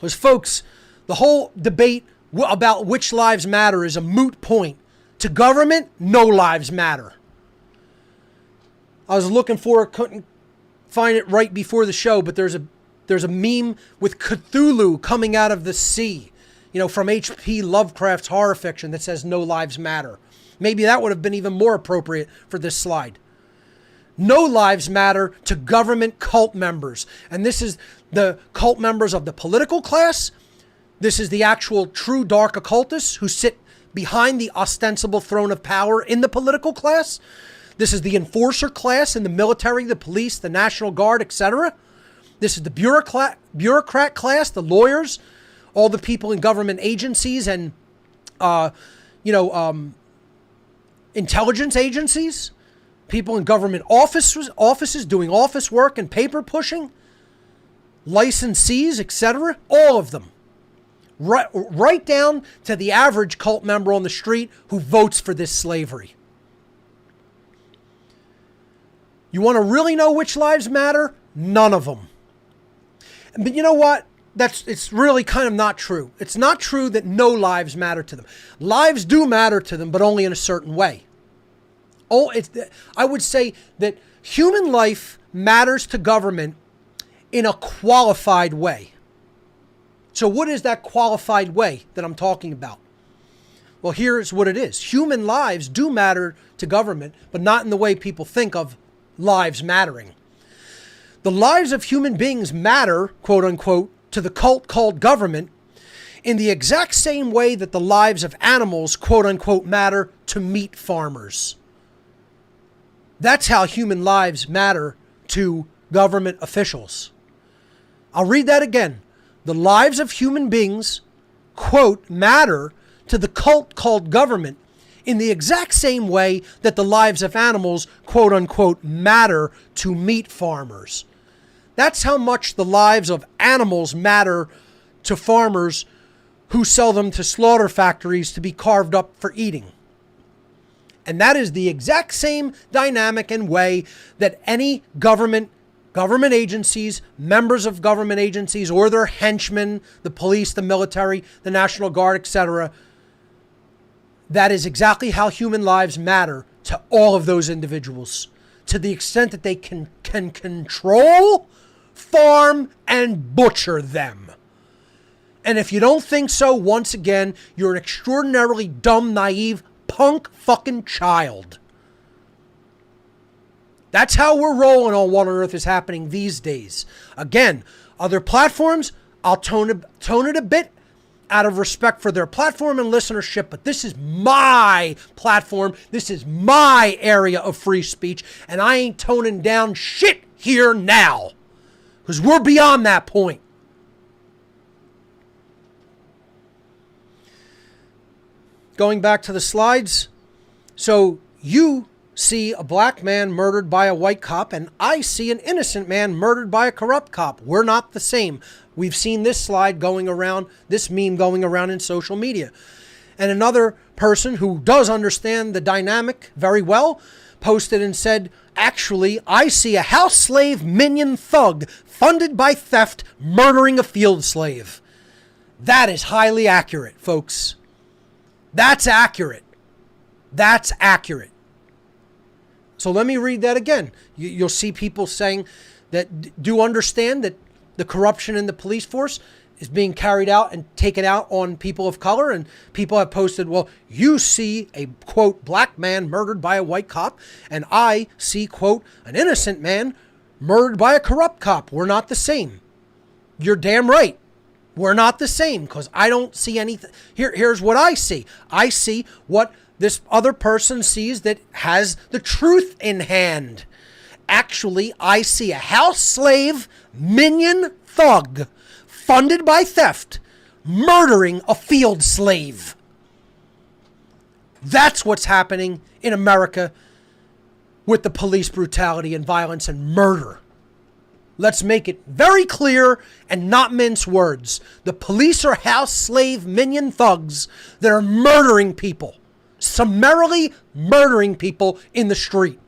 Because, folks, the whole debate about which lives matter is a moot point. To government, no lives matter. I was looking for it, couldn't find it right before the show, but there's a meme with Cthulhu coming out of the sea, from H.P. Lovecraft's horror fiction that says no lives matter. Maybe that would have been even more appropriate for this slide. No lives matter to government cult members. And this is the cult members of the political class. This is the actual true dark occultists who sit behind the ostensible throne of power in the political class. This is the enforcer class in the military, the police, the National Guard, etc. This is the bureaucrat class, the lawyers, all the people in government agencies and, intelligence agencies, people in government offices doing office work and paper pushing, licensees, etc. All of them. Right down to the average cult member on the street who votes for this slavery. You want to really know which lives matter? None of them. But you know what? It's really kind of not true. It's not true that no lives matter to them. Lives do matter to them, but only in a certain way. I would say that human life matters to government in a qualified way. So what is that qualified way that I'm talking about? Well, here's what it is. Human lives do matter to government, but not in the way people think of lives mattering. The lives of human beings matter, quote unquote, to the cult called government in the exact same way that the lives of animals, quote unquote, matter to meat farmers. That's how human lives matter to government officials. I'll read that again. The lives of human beings, quote, matter to the cult called government in the exact same way that the lives of animals, quote unquote, matter to meat farmers. That's how much the lives of animals matter to farmers who sell them to slaughter factories to be carved up for eating. And that is the exact same dynamic and way that any government agencies, members of government agencies, or their henchmen, the police, the military, the National Guard, etc. That is exactly how human lives matter to all of those individuals, to the extent that they can control, farm, and butcher them. And if you don't think so, once again, you're an extraordinarily dumb, naive, punk fucking child. That's how we're rolling on What on Earth is Happening these days. Again, other platforms, I'll tone it a bit out of respect for their platform and listenership, but this is my platform. This is my area of free speech, and I ain't toning down shit here now, because we're beyond that point. Going back to the slides, so you see a black man murdered by a white cop, and I see an innocent man murdered by a corrupt cop. We're not the same. We've seen this slide going around, this meme going around in social media. And another person who does understand the dynamic very well posted and said, actually, I see a house slave minion thug funded by theft murdering a field slave. That is highly accurate, folks. That's accurate. That's accurate. So let me read that again. You'll see people saying that do understand that the corruption in the police force is being carried out and taken out on people of color. And people have posted, well, you see a, quote, black man murdered by a white cop. And I see, quote, an innocent man murdered by a corrupt cop. We're not the same. You're damn right. We're not the same, because I don't see anything. Here's what I see. I see what this other person sees that has the truth in hand. Actually, I see a house slave minion thug funded by theft murdering a field slave. That's what's happening in America with the police brutality and violence and murder. Let's make it very clear and not mince words. The police are house slave minion thugs that are murdering people, summarily murdering people in the street.